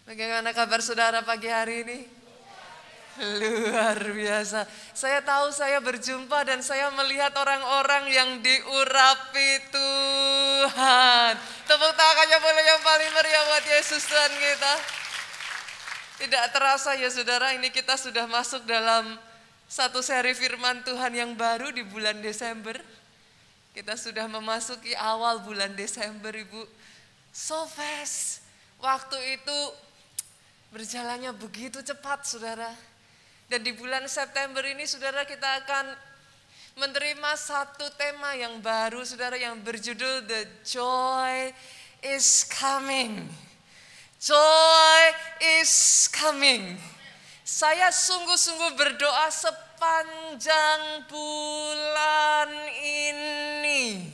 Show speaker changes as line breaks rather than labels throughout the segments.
Bagaimana kabar saudara pagi hari ini? Luar biasa. Saya tahu saya berjumpa dan saya melihat orang-orang yang diurapi Tuhan. Tepuk tangannya boleh yang paling meriah buat Yesus Tuhan kita. Tidak terasa ya saudara, ini kita sudah masuk dalam satu seri firman Tuhan yang baru di bulan Desember. Kita sudah memasuki awal bulan Desember, Ibu. So fast. Waktu itu berjalannya begitu cepat, saudara. Dan di bulan September ini, saudara, kita akan menerima satu tema yang baru, saudara, yang berjudul The Joy is Coming. Joy is coming. Saya sungguh-sungguh berdoa sepanjang bulan ini.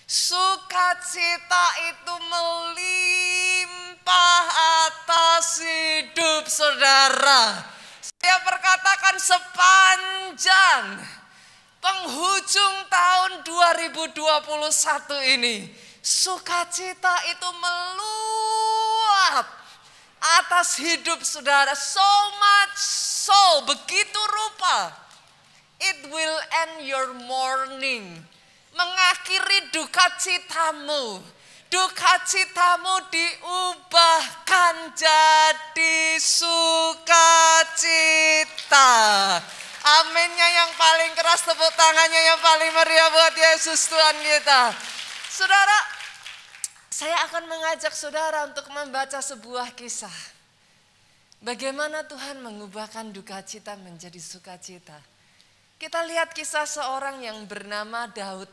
Sukacita itu melimpah atas hidup saudara. Saya perkatakan sepanjang penghujung tahun 2021 ini, sukacita itu meluap atas hidup saudara. So much so, begitu rupa, it will end your morning. Mengakhiri duka citamu. Duka citamu diubahkan jadi sukacita. Aminnya yang paling keras, tepuk tangannya yang paling meriah buat Yesus Tuhan kita. Saudara, saya akan mengajak saudara untuk membaca sebuah kisah. Bagaimana Tuhan mengubahkan duka cita menjadi sukacita. Kita lihat kisah seorang yang bernama Daud.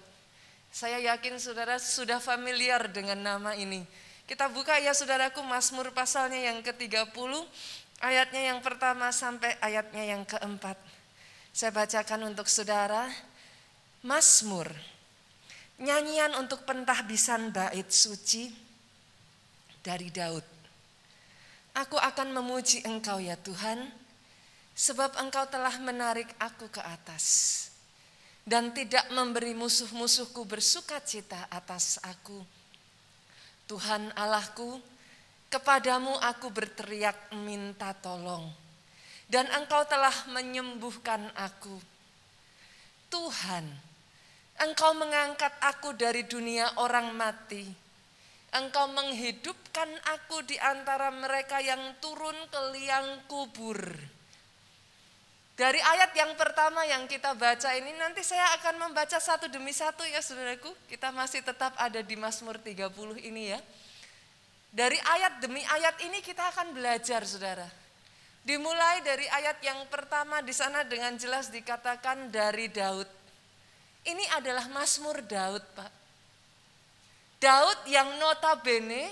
Saya yakin saudara sudah familiar dengan nama ini. Kita buka ya saudaraku Mazmur pasalnya yang ke-30, ayatnya yang pertama sampai ayatnya yang keempat. Saya bacakan untuk saudara. Mazmur, nyanyian untuk pentahbisan bait suci dari Daud. Aku akan memuji Engkau ya Tuhan, sebab Engkau telah menarik aku ke atas dan tidak memberi musuh-musuhku bersukacita atas aku. Tuhan Allahku, kepadamu aku berteriak minta tolong, dan Engkau telah menyembuhkan aku. Tuhan, Engkau mengangkat aku dari dunia orang mati. Engkau menghidupkan aku di antara mereka yang turun ke liang kubur. Dari ayat yang pertama yang kita baca ini, nanti saya akan membaca satu demi satu ya saudaraku. Kita masih tetap ada di Mazmur 30 ini ya. Dari ayat demi ayat ini kita akan belajar saudara. Dimulai dari ayat yang pertama, di sana dengan jelas dikatakan dari Daud. Ini adalah Mazmur Daud, Pak. Daud yang notabene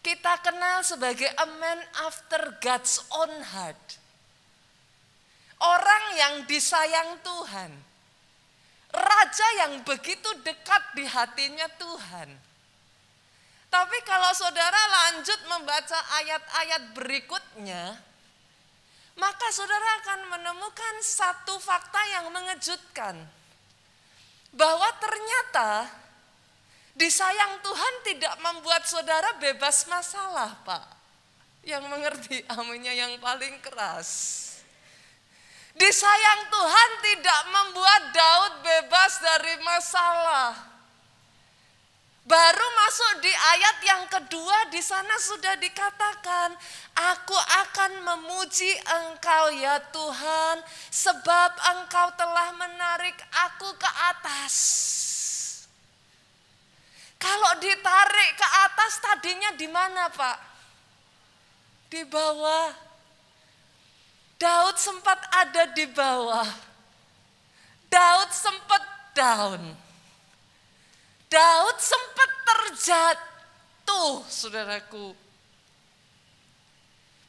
kita kenal sebagai a man after God's own heart. Orang yang disayang Tuhan. Raja yang begitu dekat di hatinya Tuhan. Tapi kalau saudara lanjut membaca ayat-ayat berikutnya, maka saudara akan menemukan satu fakta yang mengejutkan. Bahwa ternyata disayang Tuhan tidak membuat saudara bebas masalah, Pak. Yang mengerti aminnya yang paling keras. Disayang Tuhan tidak membuat Daud bebas dari masalah. Baru masuk di ayat yang kedua, di sana sudah dikatakan, aku akan memuji Engkau ya Tuhan, sebab Engkau telah menarik aku ke atas. Kalau ditarik ke atas tadinya di mana, Pak? Di bawah. Daud sempat ada di bawah. Daud sempat down. Daud sempat terjatuh, saudaraku.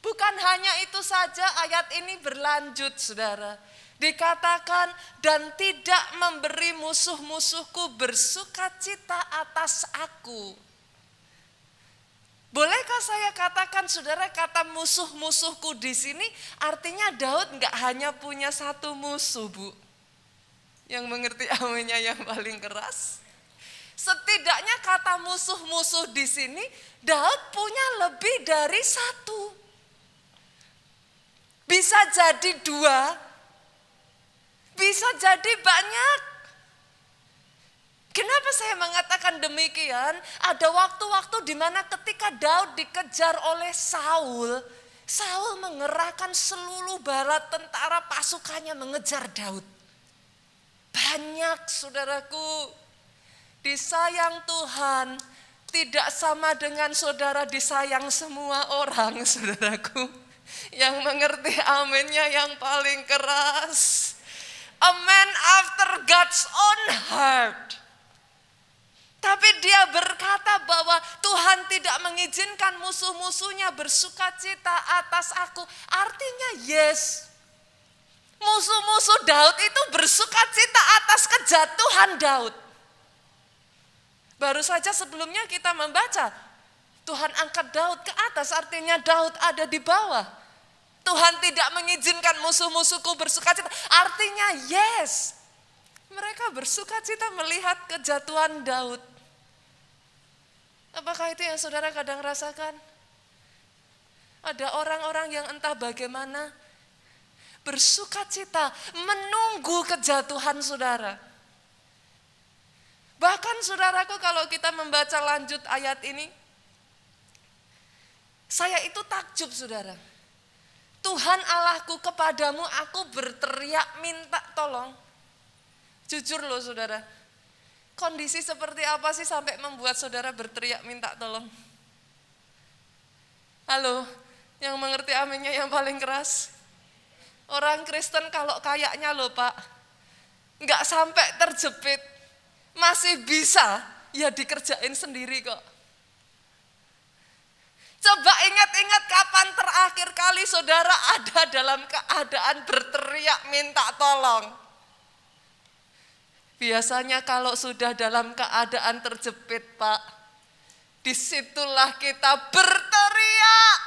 Bukan hanya itu saja, ayat ini berlanjut, saudara. Dikatakan, dan tidak memberi musuh-musuhku bersukacita atas aku. Bolehkah saya katakan saudara, kata musuh-musuhku di sini artinya Daud nggak hanya punya satu musuh, Bu. Yang mengerti aminnya yang paling keras. Setidaknya kata musuh-musuh di sini, Daud punya lebih dari satu. Bisa jadi dua, bisa jadi banyak. Kenapa saya mengatakan demikian? Ada waktu-waktu di mana ketika Daud dikejar oleh Saul, Saul mengerahkan seluruh bala tentara pasukannya mengejar Daud. Banyak, saudaraku. Disayang Tuhan tidak sama dengan saudara disayang semua orang, saudaraku. Yang mengerti aminnya yang paling keras. A man after God's own heart. Tapi dia berkata bahwa Tuhan tidak mengizinkan musuh-musuhnya bersukacita atas aku. Artinya yes. Musuh-musuh Daud itu bersukacita atas kejatuhan Daud. Baru saja sebelumnya kita membaca, Tuhan angkat Daud ke atas, artinya Daud ada di bawah. Tuhan tidak mengizinkan musuh-musuhku bersukacita, artinya yes. Mereka bersukacita melihat kejatuhan Daud. Apakah itu yang saudara kadang rasakan? Ada orang-orang yang entah bagaimana bersukacita menunggu kejatuhan saudara. Bahkan saudaraku, kalau kita membaca lanjut ayat ini, saya itu takjub saudara. Tuhan Allahku, kepadamu aku berteriak minta tolong. Jujur loh saudara, kondisi seperti apa sih sampai membuat saudara berteriak minta tolong? Halo, yang mengerti aminnya yang paling keras. Orang Kristen kalau kayaknya loh Pak, nggak sampai terjepit, masih bisa ya dikerjain sendiri kok. Coba ingat-ingat kapan terakhir kali saudara ada dalam keadaan berteriak minta tolong. Biasanya kalau sudah dalam keadaan terjepit Pak, disitulah kita berteriak.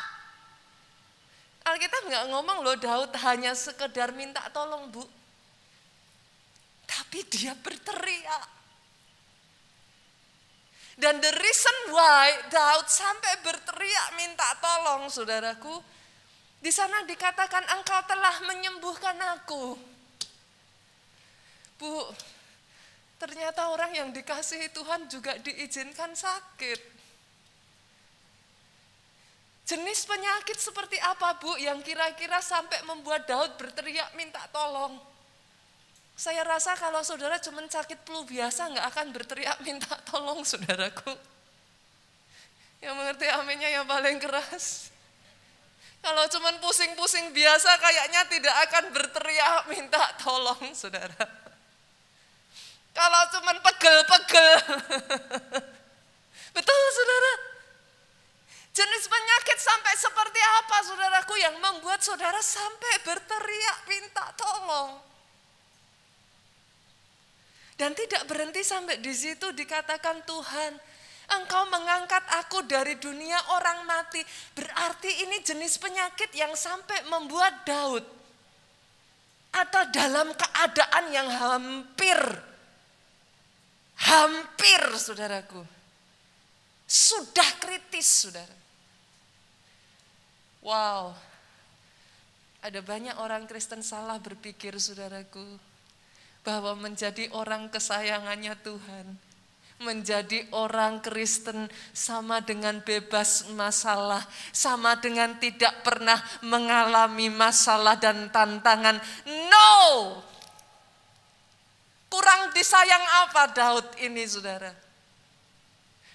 Alkitab nggak ngomong loh Daud hanya sekedar minta tolong Bu. Tapi dia berteriak. Dan the reason why Daud sampai berteriak minta tolong saudaraku, di sana dikatakan engkau telah menyembuhkan aku. Bu, ternyata orang yang dikasihi Tuhan juga diizinkan sakit. Jenis penyakit seperti apa Bu yang kira-kira sampai membuat Daud berteriak minta tolong? Saya rasa kalau saudara cuma sakit flu biasa nggak akan berteriak minta tolong saudaraku. Yang mengerti aminnya yang paling keras. Kalau cuma pusing-pusing biasa kayaknya tidak akan berteriak minta tolong saudara. Kalau cuma pegel-pegel. Betul saudara. Jenis penyakit sampai seperti apa saudaraku yang membuat saudara sampai berteriak minta tolong. Dan tidak berhenti sampai di situ dikatakan Tuhan, engkau mengangkat aku dari dunia orang mati. Berarti ini jenis penyakit yang sampai membuat Daud ada dalam keadaan yang hampir saudaraku. Sudah kritis saudara. Wow, ada banyak orang Kristen salah berpikir saudaraku, bahwa menjadi orang kesayangannya Tuhan, menjadi orang Kristen sama dengan bebas masalah, sama dengan tidak pernah mengalami masalah dan tantangan. No! Kurang disayang apa Daud ini saudara?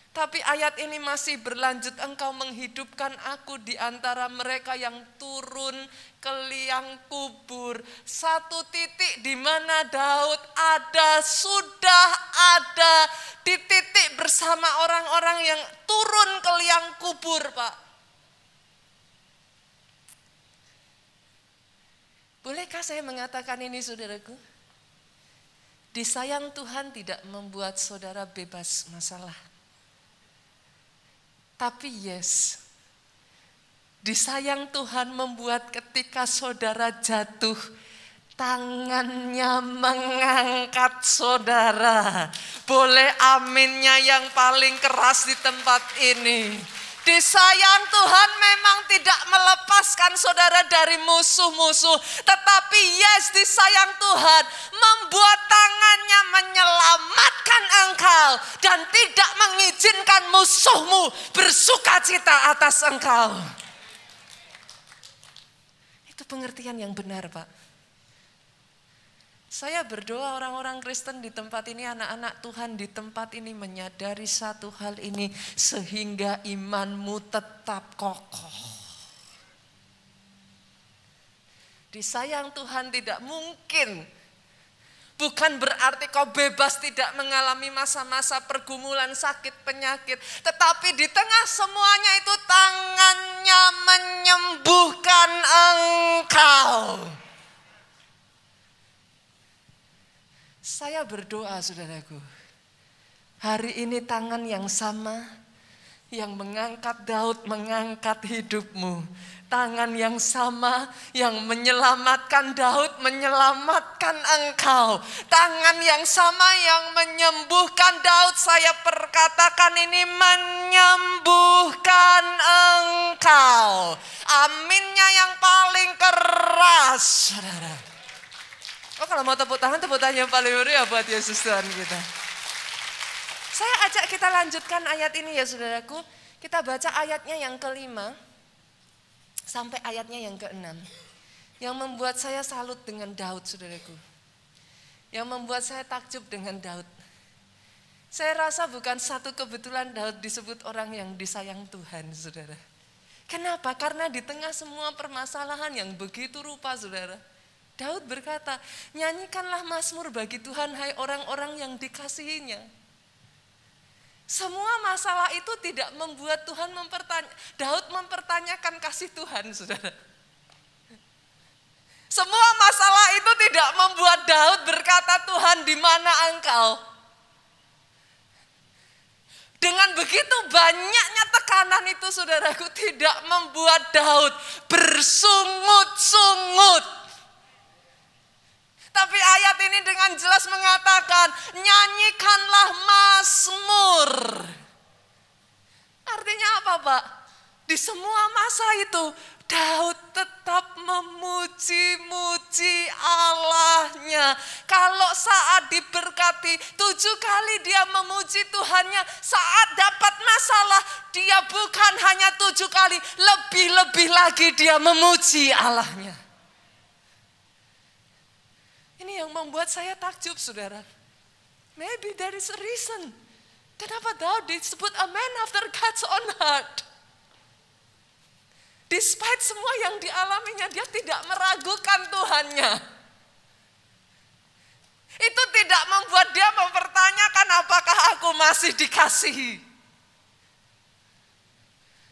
Tapi ayat ini masih berlanjut, engkau menghidupkan aku di antara mereka yang turun ke liang kubur. Satu titik di mana Daud sudah ada di titik bersama orang-orang yang turun ke liang kubur Pak. Bolehkah saya mengatakan ini saudaraku? Disayang Tuhan tidak membuat saudara bebas masalah. Tapi yes, disayang Tuhan membuat ketika saudara jatuh tangannya mengangkat saudara. Boleh aminnya yang paling keras di tempat ini. Disayang Tuhan memang tidak melepaskan saudara dari musuh-musuh. Tetapi yes, disayang Tuhan membuat tangannya menyelamatkan engkau. Dan tidak mengizinkan musuhmu bersukacita atas engkau. Itu pengertian yang benar, Pak. Saya berdoa orang-orang Kristen di tempat ini, anak-anak Tuhan di tempat ini menyadari satu hal ini sehingga imanmu tetap kokoh. Disayang Tuhan tidak mungkin, bukan berarti kau bebas tidak mengalami masa-masa pergumulan, sakit, penyakit. Tetapi di tengah semuanya itu tangannya menyembuhkan engkau. Saya berdoa saudaraku, hari ini tangan yang sama yang mengangkat Daud, mengangkat hidupmu. Tangan yang sama yang menyelamatkan Daud, menyelamatkan engkau. Tangan yang sama yang menyembuhkan Daud, saya perkatakan ini menyembuhkan engkau. Aminnya yang paling keras, saudara. Oh, kalau mau tepuk tangan yang paling meriah buat Yesus Tuhan kita. Saya ajak kita lanjutkan ayat ini ya saudaraku. Kita baca ayatnya yang ke-5 sampai ayatnya yang ke-6. Yang membuat saya salut dengan Daud saudaraku. Yang membuat saya takjub dengan Daud. Saya rasa bukan satu kebetulan Daud disebut orang yang disayang Tuhan saudara. Kenapa? Karena di tengah semua permasalahan yang begitu rupa saudara, Daud berkata, nyanyikanlah mazmur bagi Tuhan hai orang-orang yang dikasihinya. Semua masalah itu tidak membuat Tuhan Daud mempertanyakan kasih Tuhan, saudara. Semua masalah itu tidak membuat Daud berkata, Tuhan di mana engkau? Dengan begitu banyaknya tekanan itu saudaraku tidak membuat Daud bersungut-sungut. Tapi ayat ini dengan jelas mengatakan, nyanyikanlah mazmur. Artinya apa, Pak? Di semua masa itu, Daud tetap memuji-muji Allahnya. Kalau saat diberkati, 7 kali dia memuji Tuhannya. Saat dapat masalah, dia bukan hanya 7 kali, lebih-lebih lagi dia memuji Allahnya. Ini yang membuat saya takjub, saudara. Maybe there is a reason. Kenapa Daud disebut a man after God's own heart? Despite semua yang dialaminya, dia tidak meragukan Tuhannya. Itu tidak membuat dia mempertanyakan apakah aku masih dikasihi.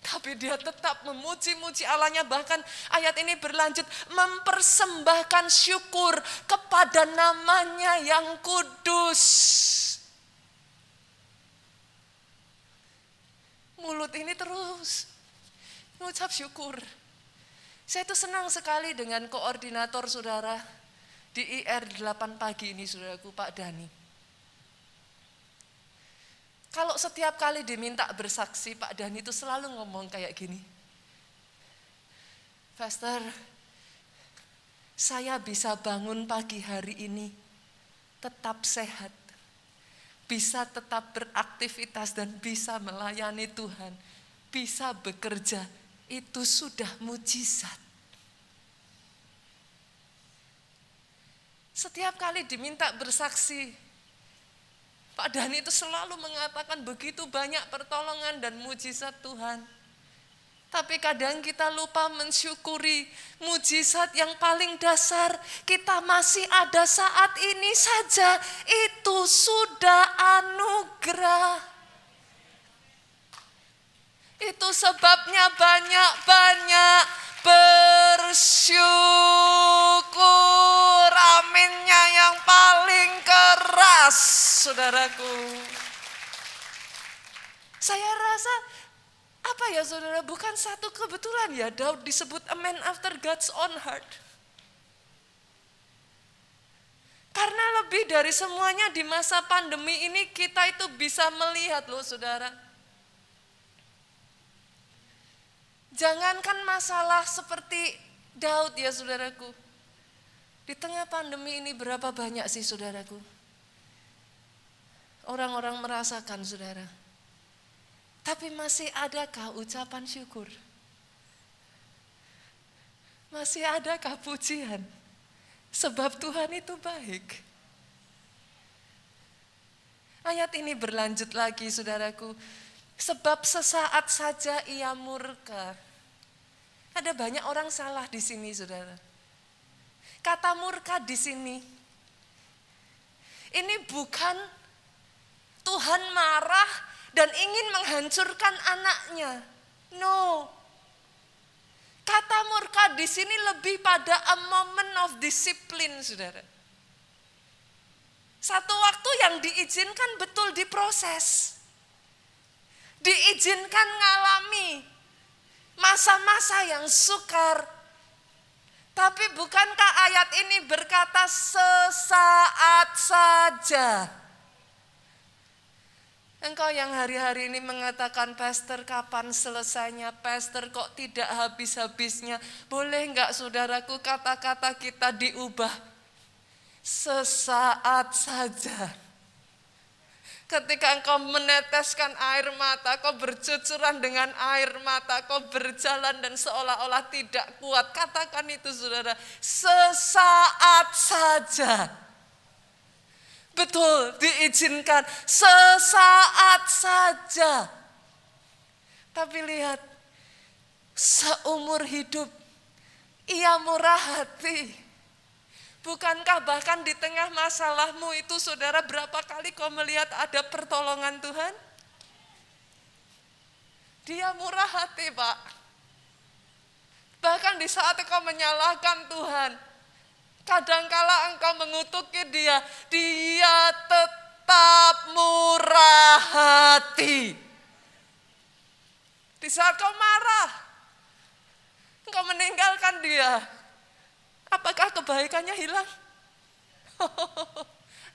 Tapi dia tetap memuji-muji Allahnya. Bahkan ayat ini berlanjut, mempersembahkan syukur kepada namanya yang kudus. Mulut ini terus mengucap syukur. Saya itu senang sekali dengan koordinator saudara di IR 8 pagi ini, saudaraku, Pak Dani. Kalau setiap kali diminta bersaksi, Pak Dani itu selalu ngomong kayak gini. Pastor, saya bisa bangun pagi hari ini tetap sehat. Bisa tetap beraktivitas dan bisa melayani Tuhan. Bisa bekerja, itu sudah mujizat. Setiap kali diminta bersaksi, Pak Dani itu selalu mengatakan begitu banyak pertolongan dan mujizat Tuhan. Tapi kadang kita lupa mensyukuri mujizat yang paling dasar. Kita masih ada saat ini saja, itu sudah anugerah. Itu sebabnya banyak-banyak bersyukur. Aminnya yang paling keras, saudaraku. Saya rasa apa ya saudara, bukan satu kebetulan ya Daud disebut a man after God's own heart. Karena lebih dari semuanya di masa pandemi ini kita itu bisa melihat loh saudara. Jangankan masalah seperti Daud ya saudaraku. Di tengah pandemi ini berapa banyak sih saudaraku orang-orang merasakan saudara. Tapi masih adakah ucapan syukur? Masih adakah pujian? Sebab Tuhan itu baik. Ayat ini berlanjut lagi saudaraku. Sebab sesaat saja ia murka. Ada banyak orang salah di sini saudara. Kata murka di sini. Ini bukan Tuhan marah dan ingin menghancurkan anaknya. No. Kata murka di sini lebih pada a moment of discipline, saudara. Satu waktu yang diizinkan betul diproses. Diizinkan ngalami masa-masa yang sukar. Tapi bukankah ayat ini berkata sesaat saja? Engkau yang hari-hari ini mengatakan, pastor kapan selesainya, pastor kok tidak habis-habisnya. Boleh enggak saudaraku kata-kata kita diubah? Sesaat saja. Ketika engkau meneteskan air mata, kau bercucuran dengan air mata, kau berjalan dan seolah-olah tidak kuat. Katakan itu saudara, sesaat saja. Betul, diizinkan sesaat saja. Tapi lihat, seumur hidup ia murah hati. Bukankah bahkan di tengah masalahmu itu saudara, berapa kali kau melihat ada pertolongan Tuhan? Dia murah hati Pak. Bahkan di saat kau menyalahkan Tuhan, kadangkala engkau mengutuki dia, dia tetap murah hati. Di saat kau marah, engkau meninggalkan dia, apakah kebaikannya hilang?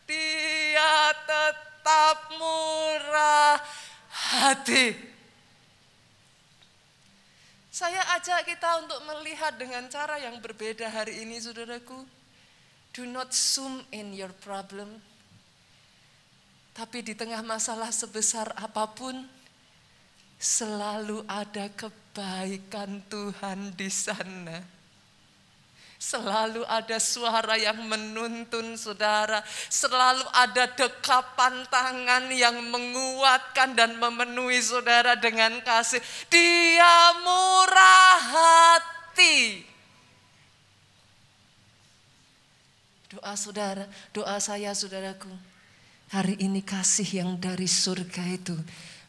Dia tetap murah hati. Saya ajak kita untuk melihat dengan cara yang berbeda hari ini saudaraku. Do not zoom in your problem. Tapi di tengah masalah sebesar apapun, selalu ada kebaikan Tuhan di sana. Selalu ada suara yang menuntun saudara. Selalu ada dekapan tangan yang menguatkan dan memenuhi saudara dengan kasih. Dia murah hati. Doa saudara, doa saya saudaraku. Hari ini kasih yang dari surga itu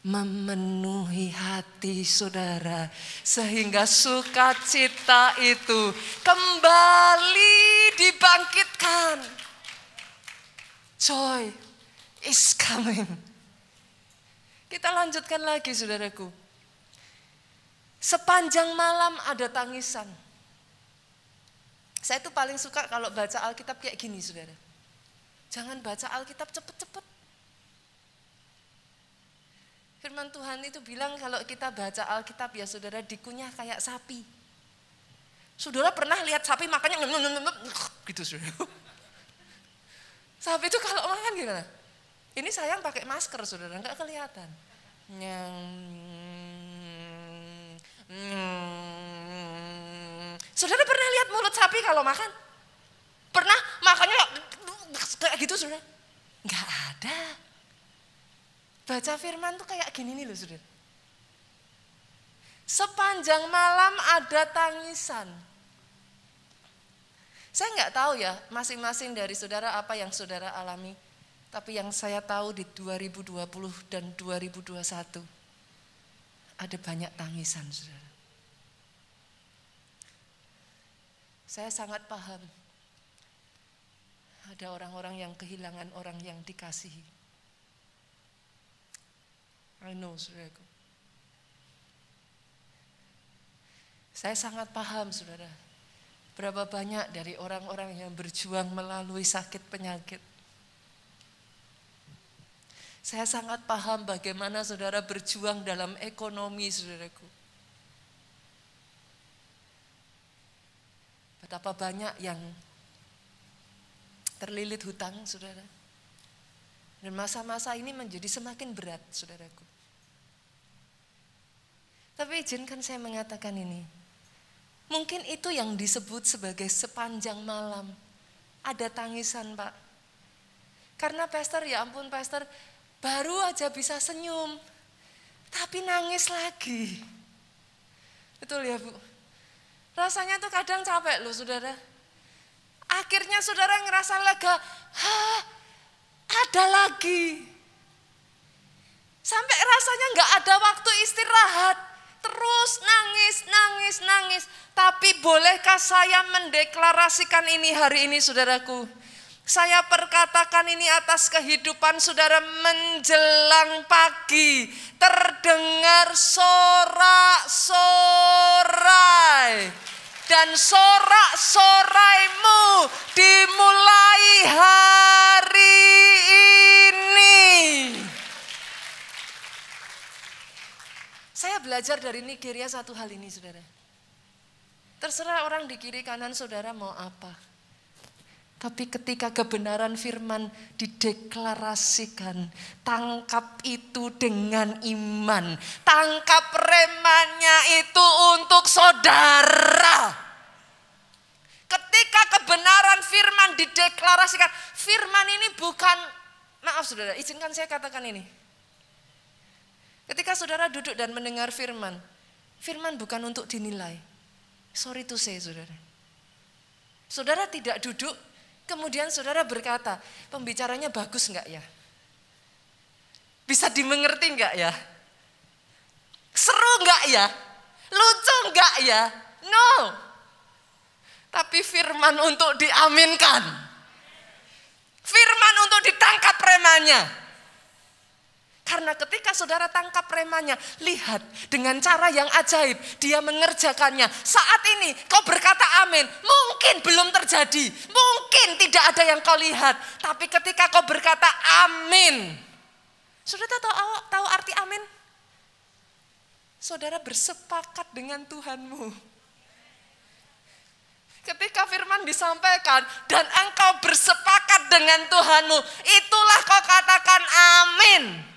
memenuhi hati saudara, sehingga sukacita itu kembali dibangkitkan. Joy is coming. Kita lanjutkan lagi saudaraku. Sepanjang malam ada tangisan. Saya tuh paling suka kalau baca Alkitab kayak gini saudara. Jangan baca Alkitab cepet-cepet. Firman Tuhan itu bilang kalau kita baca Alkitab ya saudara, dikunyah kayak sapi. Saudara pernah lihat sapi makannya gitu saudara? Sapi itu kalau makan gimana? Ini sayang pakai masker saudara, nggak kelihatan. Saudara pernah lihat mulut sapi kalau makan? Pernah makannya kayak gitu saudara? Nggak ada. Baca firman tuh kayak gini nih loh saudara. Sepanjang malam ada tangisan. Saya nggak tahu ya masing-masing dari saudara apa yang saudara alami. Tapi yang saya tahu di 2020 dan 2021 ada banyak tangisan saudara. Saya sangat paham. Ada orang-orang yang kehilangan orang yang dikasihi. I know, saudaraku. Saya sangat paham, saudara. Berapa banyak dari orang-orang yang berjuang melalui sakit penyakit. Saya sangat paham bagaimana saudara berjuang dalam ekonomi, saudaraku. Betapa banyak yang terlilit hutang, saudara. Dan masa-masa ini menjadi semakin berat, saudaraku. Tapi izinkan saya mengatakan ini. Mungkin itu yang disebut sebagai sepanjang malam. Ada tangisan, Pak. Karena pastor, ya ampun pastor, baru aja bisa senyum. Tapi nangis lagi. Betul ya Bu? Rasanya tuh kadang capek loh saudara. Akhirnya saudara ngerasa lega. Hah, ada lagi. Sampai rasanya gak ada waktu istirahat. Terus nangis. Tapi bolehkah saya mendeklarasikan ini hari ini saudaraku? Saya perkatakan ini atas kehidupan saudara menjelang pagi. Terdengar sorak-sorai. Dan sorak-soraimu dimulai hari ini. Saya belajar dari Nigeria satu hal ini saudara. Terserah orang di kiri kanan saudara mau apa. Tapi ketika kebenaran firman dideklarasikan, tangkap itu dengan iman. Tangkap remannya itu untuk saudara. Ketika kebenaran firman dideklarasikan, firman ini bukan, maaf saudara, izinkan saya katakan ini. Ketika saudara duduk dan mendengar firman, firman bukan untuk dinilai. Sorry to say saudara. Saudara tidak duduk, kemudian saudara berkata, pembicaranya bagus enggak ya? Bisa dimengerti enggak ya? Seru enggak ya? Lucu enggak ya? No. Tapi firman untuk diaminkan. Firman untuk ditangkap remanya. Karena ketika saudara tangkap remanya, lihat dengan cara yang ajaib, dia mengerjakannya. Saat ini kau berkata amin, mungkin belum terjadi, mungkin tidak ada yang kau lihat. Tapi ketika kau berkata amin, saudara tahu arti amin? Saudara bersepakat dengan Tuhanmu. Ketika firman disampaikan dan engkau bersepakat dengan Tuhanmu, itulah kau katakan amin.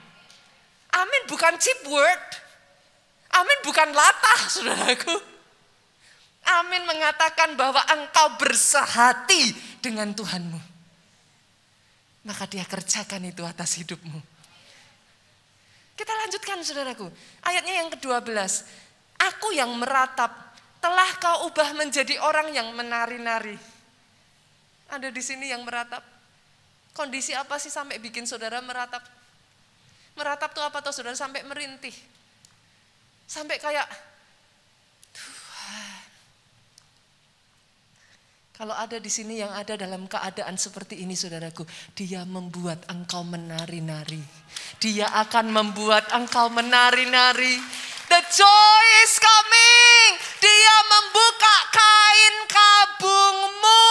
Amin bukan cheap word. Amin bukan latah, saudaraku. Amin mengatakan bahwa engkau bersehati dengan Tuhanmu. Maka dia kerjakan itu atas hidupmu. Kita lanjutkan, saudaraku. Ayatnya yang ke-12. Aku yang meratap, telah kau ubah menjadi orang yang menari-nari. Ada di sini yang meratap. Kondisi apa sih sampai bikin saudara meratap? Meratap tuh apa tuh saudara? Sampai merintih. Sampai kayak Tuhan. Kalau ada di sini yang ada dalam keadaan seperti ini saudaraku, dia membuat engkau menari-nari. Dia akan membuat engkau menari-nari. The joy is coming. Dia membuka kain kabungmu.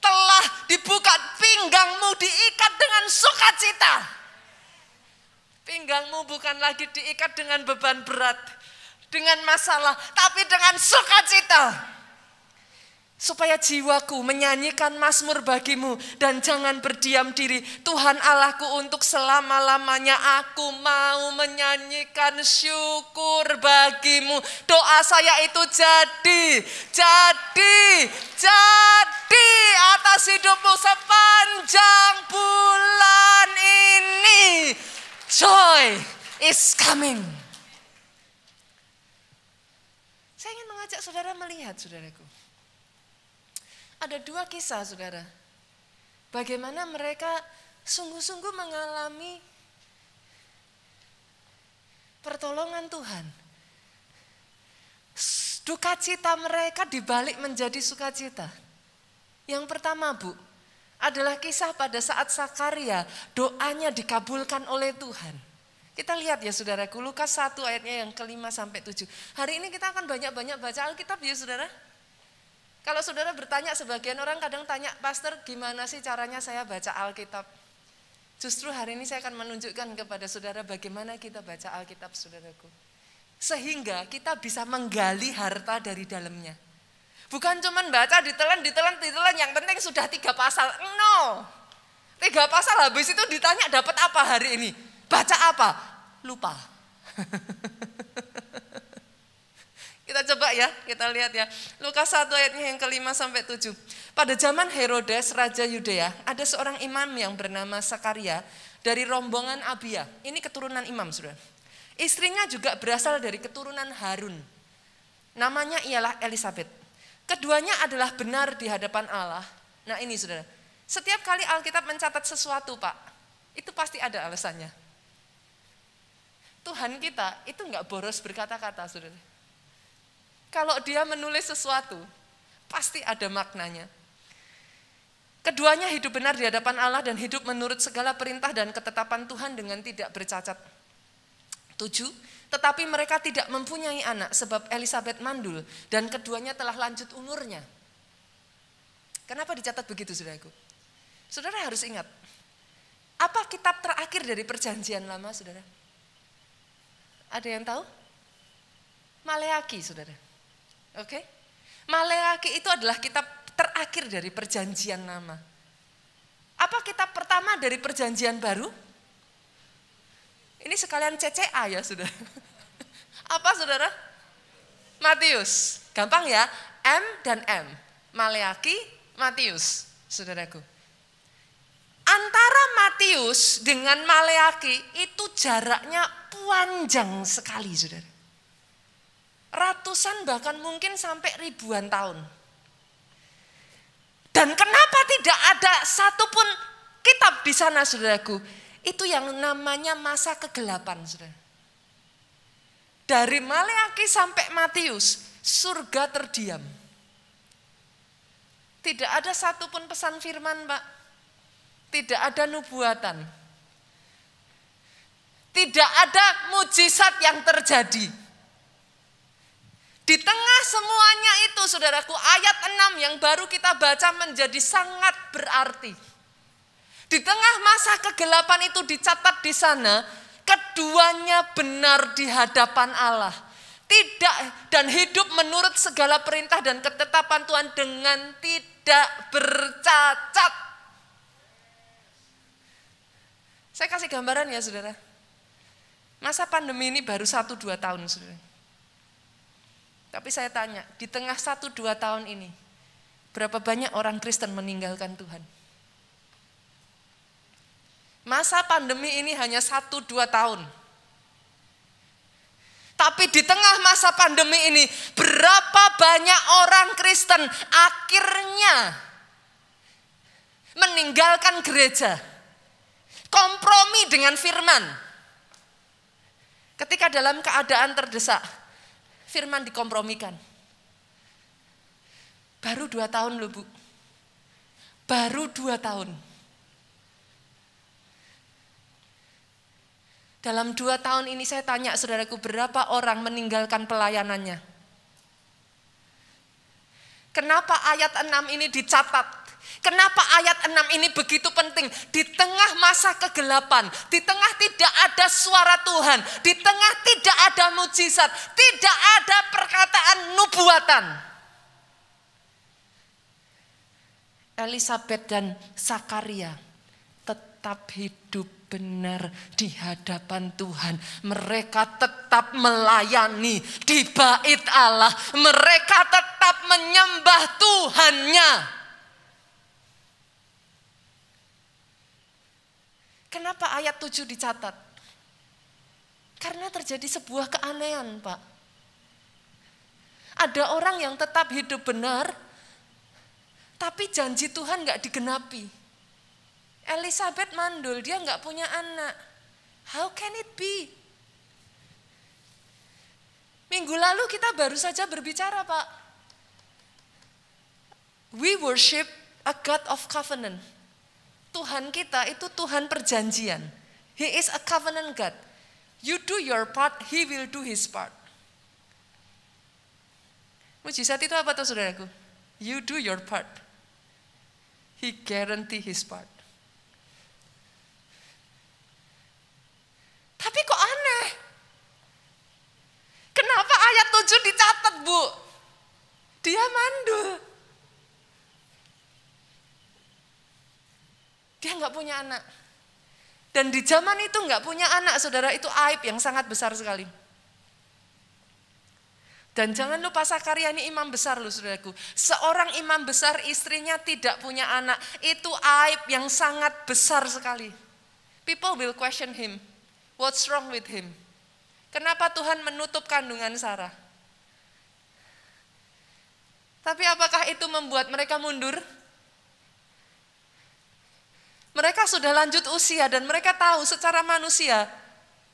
Telah dibuka, pinggangmu diikat dengan sukacita. Pinggangmu bukan lagi diikat dengan beban berat, dengan masalah, tapi dengan sukacita. Supaya jiwaku menyanyikan mazmur bagimu dan jangan berdiam diri. Tuhan Allahku, untuk selama-lamanya aku mau menyanyikan syukur bagimu. Doa saya itu jadi atas hidupmu sepanjang bulan ini. Joy is coming. Saya ingin mengajak saudara melihat, saudaraku. Ada dua kisah, saudara. Bagaimana mereka sungguh-sungguh mengalami pertolongan Tuhan. Dukacita mereka dibalik menjadi sukacita. Yang pertama, Bu, adalah kisah pada saat Zakaria doanya dikabulkan oleh Tuhan. Kita lihat ya saudaraku, Lukas 1 ayatnya yang ke-5 sampai 7. Hari ini kita akan banyak-banyak baca Alkitab ya saudara. Kalau saudara bertanya, sebagian orang kadang tanya, pastor gimana sih caranya saya baca Alkitab? Justru hari ini saya akan menunjukkan kepada saudara bagaimana kita baca Alkitab, saudaraku. Sehingga kita bisa menggali harta dari dalamnya. Bukan cuma baca ditelan, yang penting sudah 3 pasal. No. 3 pasal habis itu ditanya dapat apa hari ini? Baca apa? Lupa. Kita coba ya, kita lihat ya. Lukas 1 ayatnya yang ke-5 sampai 7. Pada zaman Herodes, Raja Yudea, ada seorang imam yang bernama Sakaria dari rombongan Abia. Ini keturunan imam, saudara. Istrinya juga berasal dari keturunan Harun. Namanya ialah Elisabet. Keduanya adalah benar di hadapan Allah. Nah ini saudara, setiap kali Alkitab mencatat sesuatu Pak, itu pasti ada alasannya. Tuhan kita itu enggak boros berkata-kata saudara. Kalau dia menulis sesuatu, pasti ada maknanya. Keduanya hidup benar di hadapan Allah dan hidup menurut segala perintah dan ketetapan Tuhan dengan tidak bercacat. 7. Tetapi mereka tidak mempunyai anak sebab Elisabet mandul dan keduanya telah lanjut umurnya. Kenapa dicatat begitu saudaraku? Saudara harus ingat, apa kitab terakhir dari perjanjian lama saudara? Ada yang tahu? Maleaki saudara. Oke? Maleaki itu adalah kitab terakhir dari perjanjian lama. Apa kitab pertama dari perjanjian baru? Ini sekalian CCA ya saudara. Apa saudara? Matius. Gampang ya, M dan M. Maleaki, Matius, saudaraku. Antara Matius dengan Maleaki itu jaraknya panjang sekali saudara. Ratusan bahkan mungkin sampai ribuan tahun. Dan kenapa tidak ada satupun kitab di sana saudaraku? Itu yang namanya masa kegelapan saudara. Dari Maleaki sampai Matius, surga terdiam. Tidak ada satupun pesan firman Pak. Tidak ada nubuatan. Tidak ada mujizat yang terjadi. Di tengah semuanya itu saudaraku, ayat 6 yang baru kita baca menjadi sangat berarti. Di tengah masa kegelapan itu dicatat di sana, keduanya benar di hadapan Allah. Tidak dan hidup menurut segala perintah dan ketetapan Tuhan dengan tidak bercacat. Saya kasih gambaran ya saudara. Masa pandemi ini baru 1-2 tahun saudara. Tapi saya tanya, di tengah 1-2 tahun ini, berapa banyak orang Kristen meninggalkan Tuhan? Masa pandemi ini hanya 1-2 tahun. Tapi di tengah masa pandemi ini, berapa banyak orang Kristen akhirnya meninggalkan gereja. Kompromi dengan firman. Ketika dalam keadaan terdesak, firman dikompromikan. Baru 2 tahun loh Bu. Baru 2 tahun. Dalam 2 tahun ini saya tanya saudaraku, berapa orang meninggalkan pelayanannya? Kenapa ayat 6 ini dicatat? Kenapa ayat 6 ini begitu penting? Di tengah masa kegelapan, di tengah tidak ada suara Tuhan, di tengah tidak ada mujizat, tidak ada perkataan nubuatan. Elisabet dan Sakaria tetap hidup benar di hadapan Tuhan. Mereka tetap melayani di bait Allah. Mereka tetap menyembah Tuhannya. Kenapa ayat 7 dicatat? Karena terjadi sebuah keanehan, Pak. Ada orang yang tetap hidup benar, tapi janji Tuhan gak digenapi. Elisabet mandul, dia gak punya anak. How can it be? Minggu lalu kita baru saja berbicara, Pak. We worship a God of covenant. Tuhan kita itu Tuhan perjanjian. He is a covenant God. You do your part, He will do His part. Mujizat itu apa tuh saudaraku? You do your part. He guarantee his part. Tapi kok aneh? Kenapa ayat 7 dicatat, Bu? Dia mandul. Dia nggak punya anak. Dan di zaman itu nggak punya anak, saudara, itu aib yang sangat besar sekali. Dan jangan lupa Sakaria ini imam besar loh, saudaraku. Seorang imam besar istrinya tidak punya anak. Itu aib yang sangat besar sekali. People will question him. What's wrong with him? Kenapa Tuhan menutup kandungan Sarah? Tapi apakah itu membuat mereka mundur? Mereka sudah lanjut usia dan mereka tahu secara manusia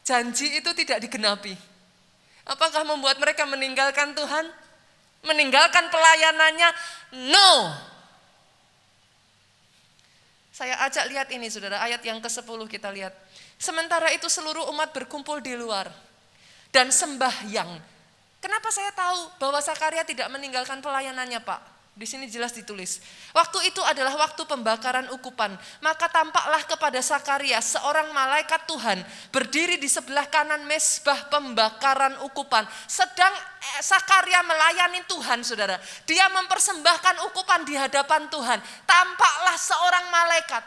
janji itu tidak digenapi. Apakah membuat mereka meninggalkan Tuhan? Meninggalkan pelayanannya? No. Saya ajak lihat ini, saudara, ayat yang ke-10 kita lihat. Sementara itu seluruh umat berkumpul di luar dan sembahyang. Kenapa saya tahu bahwa Sakaria tidak meninggalkan pelayanannya, Pak? Di sini jelas ditulis. Waktu itu adalah waktu pembakaran ukupan. Maka tampaklah kepada Sakaria seorang malaikat Tuhan berdiri di sebelah kanan mezbah pembakaran ukupan. Sedang Sakaria melayani Tuhan, saudara. Dia mempersembahkan ukupan di hadapan Tuhan. Tampaklah seorang malaikat.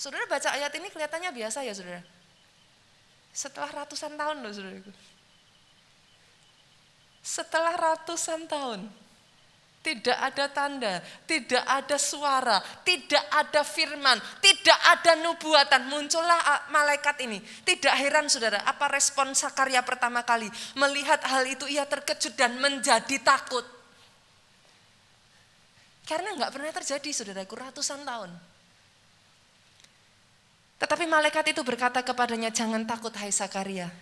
Saudara baca ayat ini kelihatannya biasa ya, saudara. Setelah ratusan tahun loh, saudaraku. Setelah ratusan tahun, tidak ada tanda, tidak ada suara, tidak ada firman, tidak ada nubuatan. Muncullah malaikat ini. Tidak heran, saudara, apa respon Sakaria pertama kali. Melihat hal itu ia terkejut dan menjadi takut. Karena nggak pernah terjadi, saudaraku, ratusan tahun. Tetapi malaikat itu berkata kepadanya, jangan takut hai Sakaria.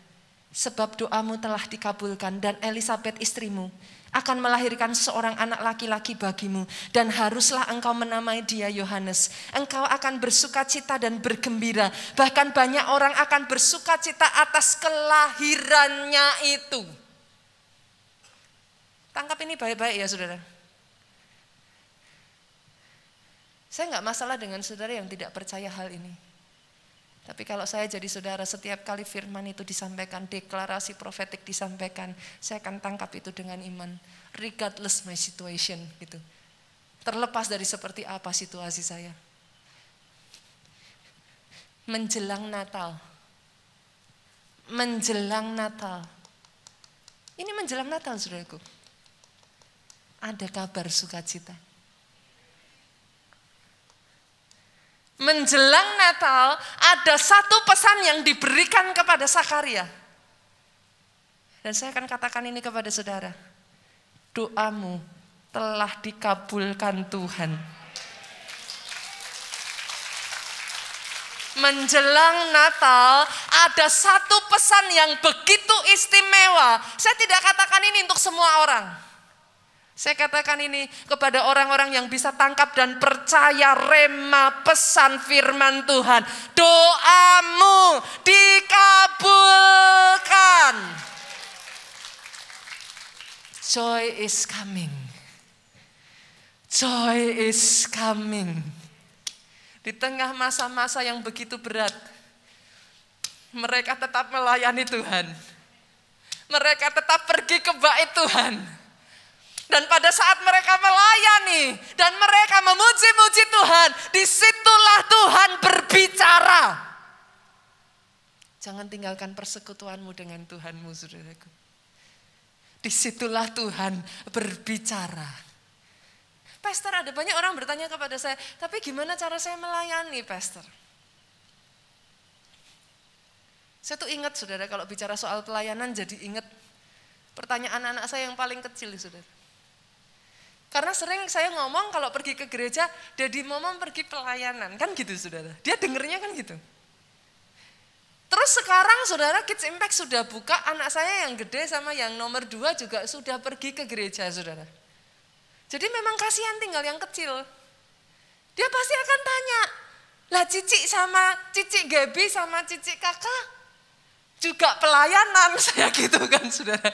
Sebab doamu telah dikabulkan dan Elisabet istrimu akan melahirkan seorang anak laki-laki bagimu. Dan haruslah engkau menamai dia Yohanes. Engkau akan bersukacita dan bergembira. Bahkan banyak orang akan bersukacita atas kelahirannya itu. Tangkap ini baik-baik ya, saudara. Saya nggak masalah dengan saudara yang tidak percaya hal ini. Tapi kalau saya jadi saudara, setiap kali firman itu disampaikan, deklarasi profetik disampaikan, saya akan tangkap itu dengan iman. Regardless my situation gitu. Terlepas dari seperti apa situasi saya. Menjelang Natal. Menjelang Natal. Ini menjelang Natal, saudaraku. Ada kabar sukacita. Menjelang Natal ada satu pesan yang diberikan kepada Sakaria. Dan saya akan katakan ini kepada saudara. Doamu telah dikabulkan Tuhan. Menjelang Natal ada satu pesan yang begitu istimewa. Saya tidak katakan ini untuk semua orang. Saya katakan ini kepada orang-orang yang bisa tangkap dan percaya rema pesan firman Tuhan. Doamu dikabulkan. Joy is coming. Joy is coming. Di tengah masa-masa yang begitu berat, mereka tetap melayani Tuhan. Mereka tetap pergi ke bait Tuhan. Dan pada saat mereka melayani dan mereka memuji-muji Tuhan, disitulah Tuhan berbicara. Jangan tinggalkan persekutuanmu dengan Tuhanmu, saudaraku. Disitulah Tuhan berbicara. Pastor, ada banyak orang bertanya kepada saya, tapi gimana cara saya melayani, Pastor? Saya tuh ingat, saudara, kalau bicara soal pelayanan jadi ingat pertanyaan anak saya yang paling kecil, saudara. Karena sering saya ngomong kalau pergi ke gereja, Daddy Momom pergi pelayanan, kan gitu, saudara. Dia dengernya kan gitu. Terus sekarang, saudara, Kids Impact sudah buka, anak saya yang gede sama yang nomor 2 juga sudah pergi ke gereja, saudara. Jadi memang kasihan tinggal yang kecil. Dia pasti akan tanya, lah Cici sama Cici Gaby sama Cici Kakak juga pelayanan, saya gitu kan, saudara.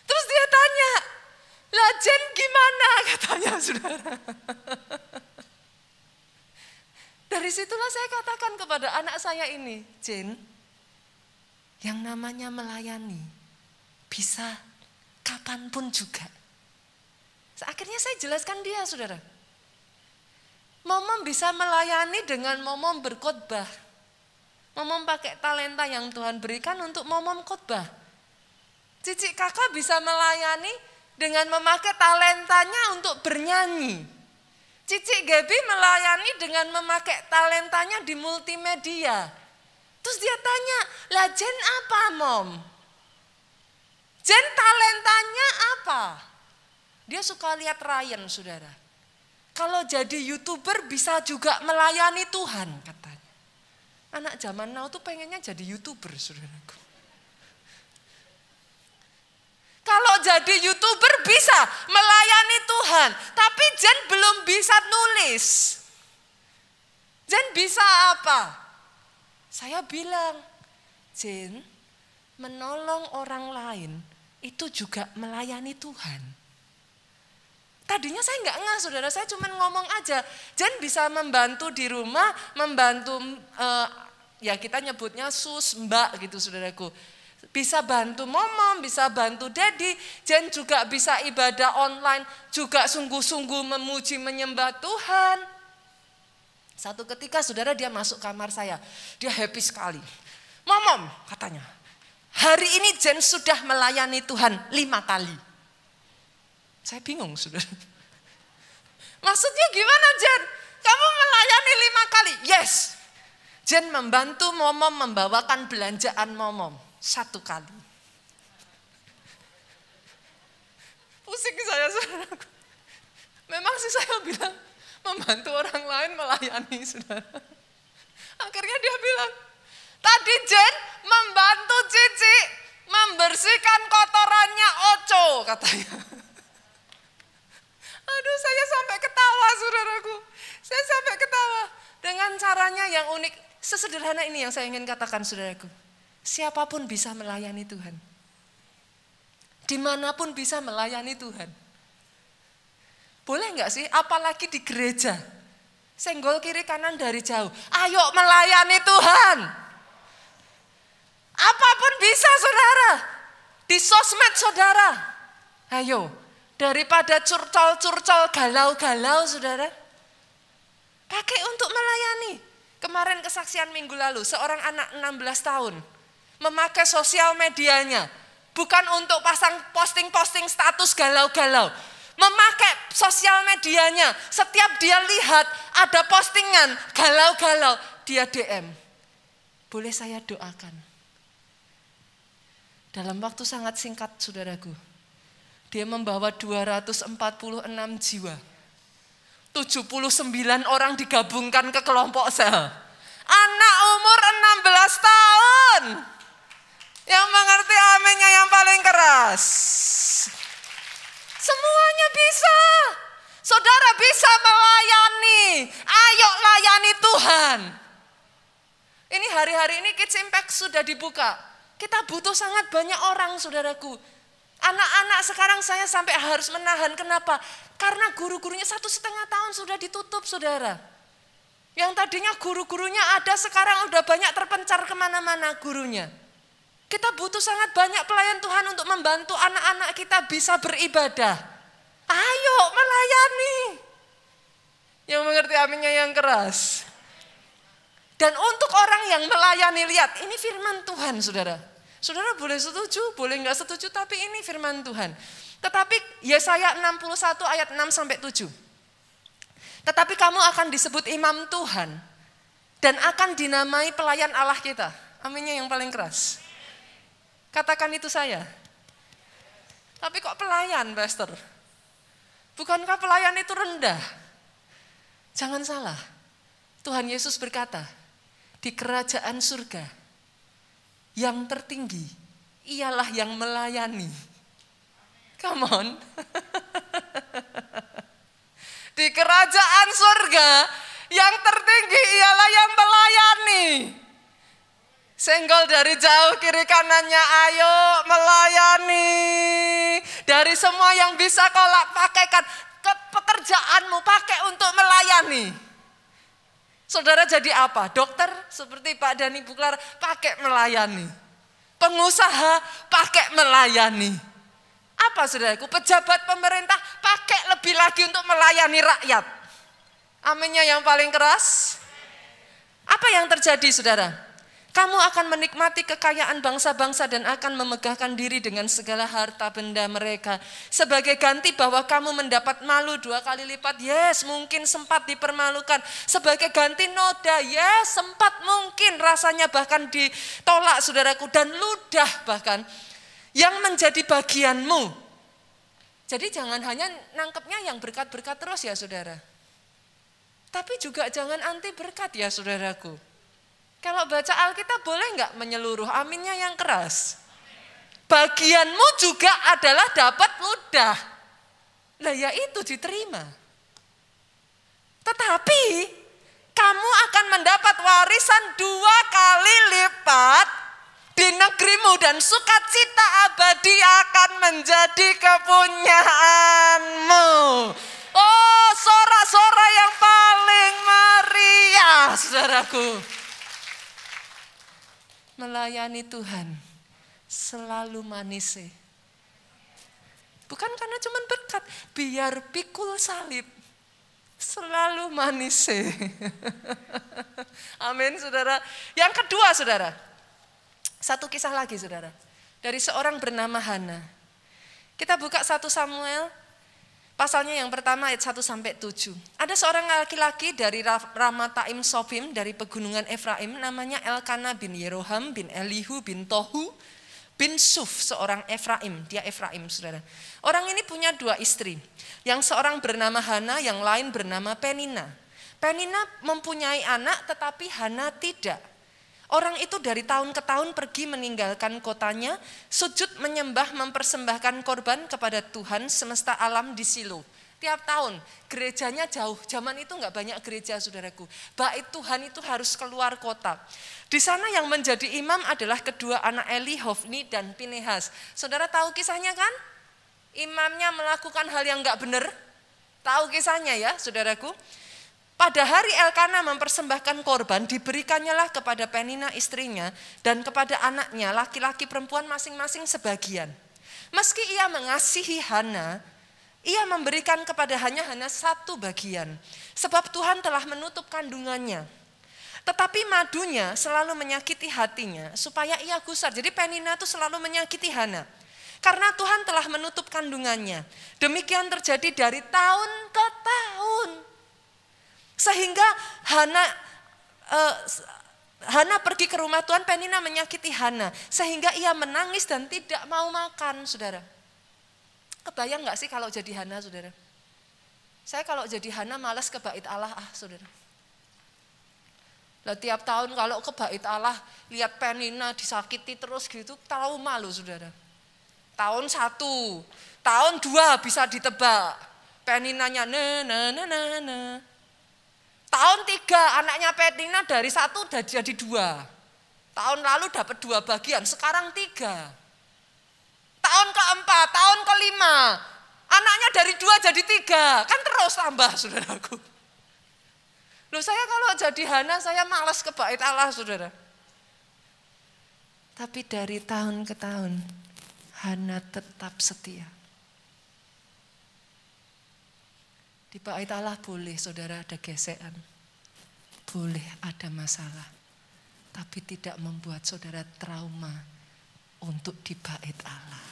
Terus dia Jen gimana katanya saudara. Dari situlah saya katakan kepada anak saya ini, Jen, yang namanya melayani bisa kapanpun juga. Akhirnya saya jelaskan dia saudara. Momom bisa melayani dengan momom berkhotbah. Momom pakai talenta yang Tuhan berikan untuk momom khotbah. Cici kakak bisa melayani dengan memakai talentanya untuk bernyanyi. Cici Gaby melayani dengan memakai talentanya di multimedia. Terus dia tanya, lah Jen apa mom? Jen talentanya apa? Dia suka lihat Ryan saudara. Kalau jadi YouTuber bisa juga melayani Tuhan katanya. Anak zaman now tuh pengennya jadi YouTuber saudaraku. Kalau jadi YouTuber bisa melayani Tuhan. Tapi Jen belum bisa nulis. Jen bisa apa? Saya bilang, Jen menolong orang lain itu juga melayani Tuhan. Tadinya saya nggak ngeh saudara, saya cuma ngomong aja. Jen bisa membantu di rumah, membantu ya kita nyebutnya sus, mbak gitu saudaraku. Bisa bantu momom, bisa bantu daddy. Jen juga bisa ibadah online, juga sungguh-sungguh memuji menyembah Tuhan. Satu ketika saudara dia masuk kamar saya, dia happy sekali. Momom katanya, hari ini Jen sudah melayani Tuhan 5 kali. Saya bingung saudara. Maksudnya gimana Jen? Kamu melayani 5 kali? Yes. Jen membantu momom membawakan belanjaan momom 1 kali. Pusing saya saudara. Memang sih saya bilang membantu orang lain melayani saudara. Akhirnya dia bilang, tadi Jen membantu Cici membersihkan kotorannya Oco katanya. Aduh saya sampai ketawa saudaraku. Saya sampai ketawa. Dengan caranya yang unik. Sesederhana ini yang saya ingin katakan saudaraku. Siapapun bisa melayani Tuhan. Dimanapun bisa melayani Tuhan. Boleh enggak sih? Apalagi di gereja. Senggol kiri kanan dari jauh. Ayo melayani Tuhan. Apapun bisa saudara. Di sosmed saudara. Ayo. Daripada curcol-curcol, galau-galau saudara. Pakai untuk melayani. Kemarin kesaksian minggu lalu, seorang anak 16 tahun. Memakai sosial medianya. Bukan untuk pasang posting-posting status galau-galau. Memakai sosial medianya. Setiap dia lihat ada postingan galau-galau. Dia DM. Boleh saya doakan? Dalam waktu sangat singkat saudaraku. Dia membawa 246 jiwa. 79 orang digabungkan ke kelompok sel. Anak umur 16 tahun. Yang mengerti aminnya yang paling keras. Semuanya bisa. Saudara bisa melayani. Ayo layani Tuhan. Ini hari-hari ini Kids Impact sudah dibuka. Kita butuh sangat banyak orang saudaraku. Anak-anak sekarang saya sampai harus menahan. Kenapa? Karena guru-gurunya 1,5 tahun sudah ditutup saudara. Yang tadinya guru-gurunya ada sekarang udah banyak terpencar kemana-mana gurunya. Kita butuh sangat banyak pelayan Tuhan untuk membantu anak-anak kita bisa beribadah. Ayo melayani. Yang mengerti aminnya yang keras. Dan untuk orang yang melayani, lihat ini firman Tuhan saudara. Saudara boleh setuju, boleh enggak setuju, tapi ini firman Tuhan. Tetapi Yesaya 61 ayat 6-7. Tetapi kamu akan disebut imam Tuhan dan akan dinamai pelayan Allah kita. Aminnya yang paling keras. Katakan itu saya. Tapi kok pelayan, Pastor? Bukankah pelayan itu rendah? Jangan salah. Tuhan Yesus berkata, di kerajaan surga yang tertinggi ialah yang melayani. Come on. Di kerajaan surga yang tertinggi ialah yang melayani. Senggol dari jauh kiri kanannya, ayo melayani. Dari dari semua yang bisa kau pakaikan ke pekerjaanmu, pakai untuk melayani. Saudara jadi apa? Dokter seperti Pak Dani Buklar, pakai melayani. Pengusaha pakai melayani. Apa saudaraku? Pejabat pemerintah pakai lebih lagi untuk melayani rakyat. Aminnya yang paling keras. Apa yang terjadi saudara? Kamu akan menikmati kekayaan bangsa-bangsa dan akan memegahkan diri dengan segala harta benda mereka. Sebagai ganti bahwa kamu mendapat malu 2 kali lipat. Yes, mungkin sempat dipermalukan. Sebagai ganti noda, yes, sempat mungkin rasanya bahkan ditolak saudaraku. Dan ludah bahkan yang menjadi bagianmu. Jadi jangan hanya nangkepnya yang berkat-berkat terus ya saudara. Tapi juga jangan anti berkat ya saudaraku. Kalau baca Alkitab boleh nggak menyeluruh? Aminnya yang keras. Bagianmu juga adalah dapat ludah. Lah ya itu diterima. Tetapi kamu akan mendapat warisan 2 kali lipat di negerimu dan sukacita abadi akan menjadi kepunyaanmu. Oh, sorak-sorak yang paling meriah, saudaraku. Melayani Tuhan selalu manis. Bukan karena cuma berkat, biar pikul salib selalu manis. Amin saudara. Yang kedua saudara, satu kisah lagi saudara. Dari seorang bernama Hana. Kita buka 1 Samuel pasalnya yang pertama ayat 1-7. Ada seorang laki-laki dari Ramataim Sofim dari pegunungan Efraim namanya Elkana bin Yeroham bin Elihu bin Tohu bin Suf, seorang Efraim. Dia Efraim saudara. Orang ini punya 2 istri. Yang seorang bernama Hana, yang lain bernama Penina. Penina mempunyai anak tetapi Hana tidak. Orang itu dari tahun ke tahun pergi meninggalkan kotanya, sujud menyembah mempersembahkan korban kepada Tuhan semesta alam di Silo. Tiap tahun gerejanya jauh, zaman itu enggak banyak gereja saudaraku. Bait Tuhan itu harus keluar kota. Di sana yang menjadi imam adalah kedua anak Eli, Hofni dan Pinehas. Saudara tahu kisahnya kan? Imamnya melakukan hal yang enggak benar. Tahu kisahnya ya saudaraku? Pada hari Elkana mempersembahkan korban, diberikannya kepada Penina istrinya dan kepada anaknya, laki-laki perempuan masing-masing sebagian. Meski ia mengasihi Hana, ia memberikan kepada hanya satu bagian. Sebab Tuhan telah menutup kandungannya. Tetapi madunya selalu menyakiti hatinya supaya ia gusar. Jadi Penina itu selalu menyakiti Hana. Karena Tuhan telah menutup kandungannya. Demikian terjadi dari tahun ke tahun. Sehingga Hana pergi ke rumah Tuhan, Penina menyakiti Hana. Sehingga ia menangis dan tidak mau makan, saudara. Kebayang gak sih kalau jadi Hana, saudara? Saya kalau jadi Hana malas ke bait Allah, saudara. Lah tiap tahun kalau ke bait Allah, lihat Penina disakiti terus gitu, tahu malu, saudara. Tahun 1, tahun 2 bisa ditebak. Peninanya, nah. Tahun 3 anaknya Penina dari 1 udah jadi 2. Tahun lalu dapat 2 bagian, sekarang 3. Tahun keempat, tahun kelima, anaknya dari 2 jadi 3. Kan terus tambah saudaraku. Loh saya kalau jadi Hana saya malas ke bait Allah saudara. Tapi dari tahun ke tahun Hana tetap setia. Di bait Allah boleh saudara ada gesekan, boleh ada masalah, tapi tidak membuat saudara trauma untuk di bait Allah.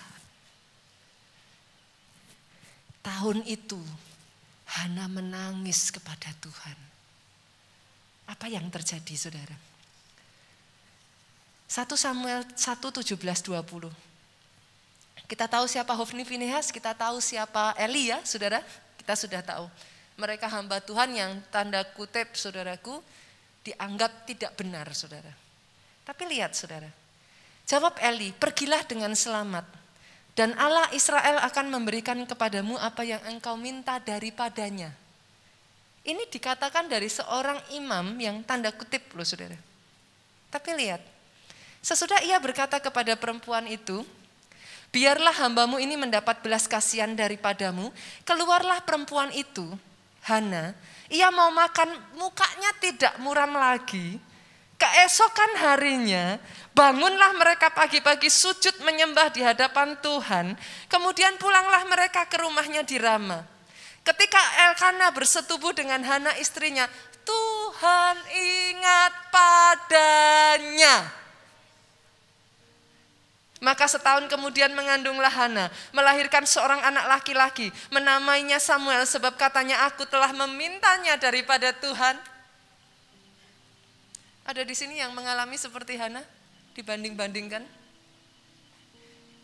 Tahun itu Hana menangis kepada Tuhan. Apa yang terjadi saudara? 1 Samuel 1:17-20. Kita tahu siapa Hofni Finehas, kita tahu siapa Eli ya saudara. Kita sudah tahu, mereka hamba Tuhan yang tanda kutip saudaraku dianggap tidak benar saudara. Tapi lihat saudara, jawab Eli, pergilah dengan selamat dan Allah Israel akan memberikan kepadamu apa yang engkau minta daripadanya. Ini dikatakan dari seorang imam yang tanda kutip loh saudara. Tapi lihat, sesudah ia berkata kepada perempuan itu, biarlah hambamu ini mendapat belas kasihan daripadamu. Keluarlah perempuan itu, Hana, ia mau makan, mukanya tidak muram lagi. Keesokan harinya, bangunlah mereka pagi-pagi sujud menyembah di hadapan Tuhan. Kemudian pulanglah mereka ke rumahnya di Rama. Ketika Elkana bersetubuh dengan Hana istrinya, Tuhan ingat padanya. Maka setahun kemudian mengandunglah Hana, melahirkan seorang anak laki-laki. Menamainya Samuel sebab katanya, aku telah memintanya daripada Tuhan. Ada di sini yang mengalami seperti Hana? Dibanding-bandingkan.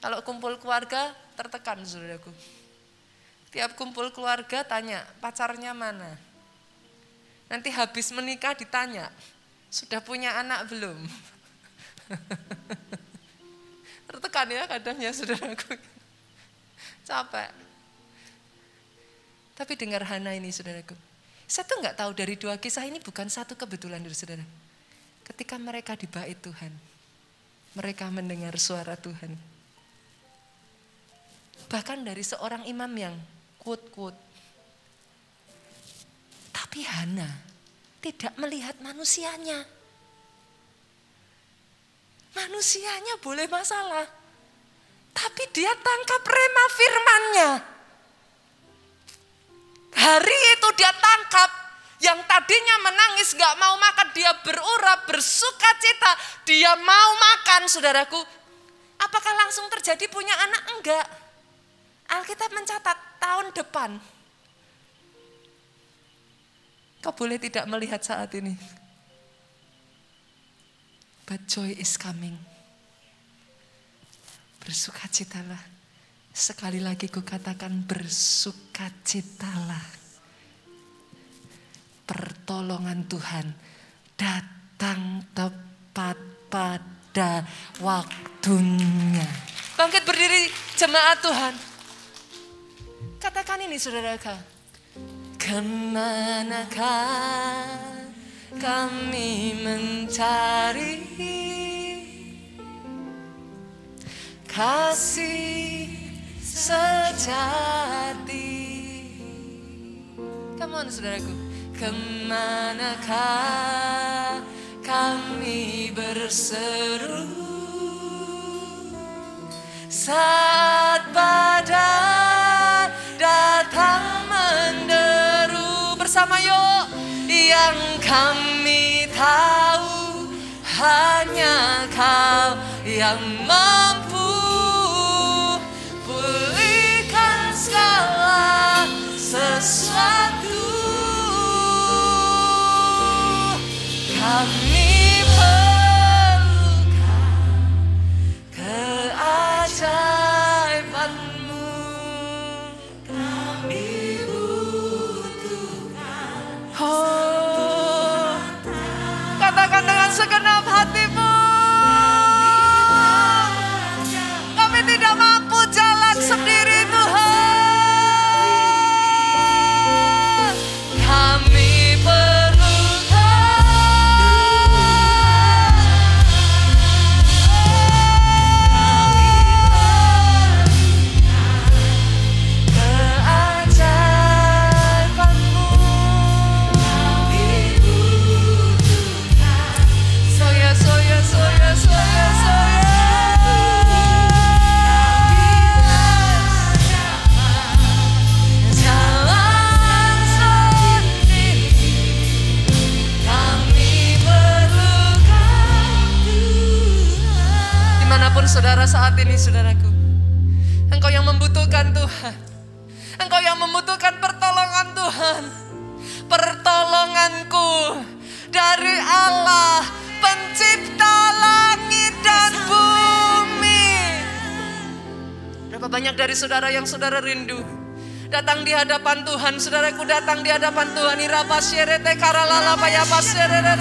Kalau kumpul keluarga tertekan, saudaraku. Tiap kumpul keluarga tanya, pacarnya mana? Nanti habis menikah ditanya, sudah punya anak belum? Tertekan ya kadang ya saudaraku. Capek. Tapi dengar Hana ini saudaraku. Saya tuh gak tahu dari dua kisah ini bukan satu kebetulan dari saudara. Ketika mereka di bait Tuhan, mereka mendengar suara Tuhan. Bahkan dari seorang imam yang quote-quote. Tapi Hana tidak melihat manusianya. Manusianya boleh masalah. Tapi dia tangkap rema firman-Nya. Hari itu dia tangkap. Yang tadinya menangis gak mau makan, dia berurap, bersuka cita. Dia mau makan saudaraku. Apakah langsung terjadi punya anak? Enggak. Alkitab mencatat tahun depan. Kau boleh tidak melihat saat ini. But joy is coming. Bersukacitalah. Sekali lagi kukatakan bersukacitalah. Pertolongan Tuhan datang tepat pada waktunya. Bangkit berdiri jemaat Tuhan. Katakan ini saudara-saudara. Kemanakah kami mencari kasih sejati. Come on saudaraku. Kemanakah kami berseru saat badai datang menderu. Bersama yuk. Yang kami tahu hanya Kau yang mampu pulihkan segala sesuatu. Kami perlukan keajaiban-Mu. Kami butuhkan katakan dengan segenap hatimu. Kami tidak mampu jalan sendiri Tuhan. Kami saudara saat ini saudaraku, engkau yang membutuhkan Tuhan, engkau yang membutuhkan pertolongan Tuhan. Pertolonganku dari Allah pencipta langit dan bumi. Berapa banyak dari saudara yang saudara rindu datang di hadapan Tuhan. Saudaraku datang di hadapan Tuhan. Irapa syerete karalala payapa syerete.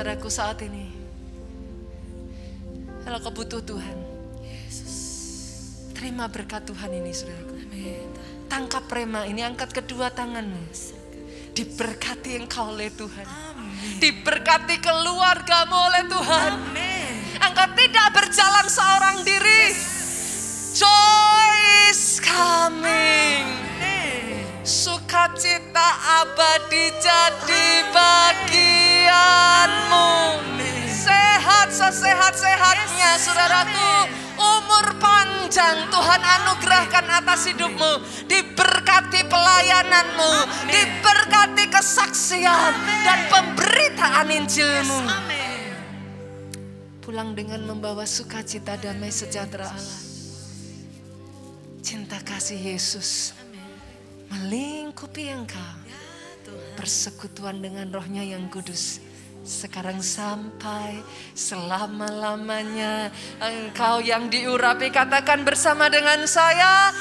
Saudaraku, saat ini kalau kau butuh Tuhan, terima berkat Tuhan ini, saudaraku. Tangkap rema ini, angkat kedua tanganmu. Diberkati engkau oleh Tuhan. Diberkati keluargamu oleh Tuhan. Engkau tidak berjalan seorang diri. Joy is coming. Sukacita abadi jadi bagianmu. Sehat sesehat-sehatnya, saudaraku. Umur panjang Tuhan anugerahkan atas hidupmu. Diberkati pelayananmu. Diberkati kesaksian dan pemberitaan Injilmu. Pulang dengan membawa sukacita, damai sejahtera Allah. Cinta kasih Yesus melingkupi engkau. Persekutuan dengan Roh-Nya yang kudus sekarang sampai selama-lamanya. Engkau yang diurapi, katakan bersama dengan saya,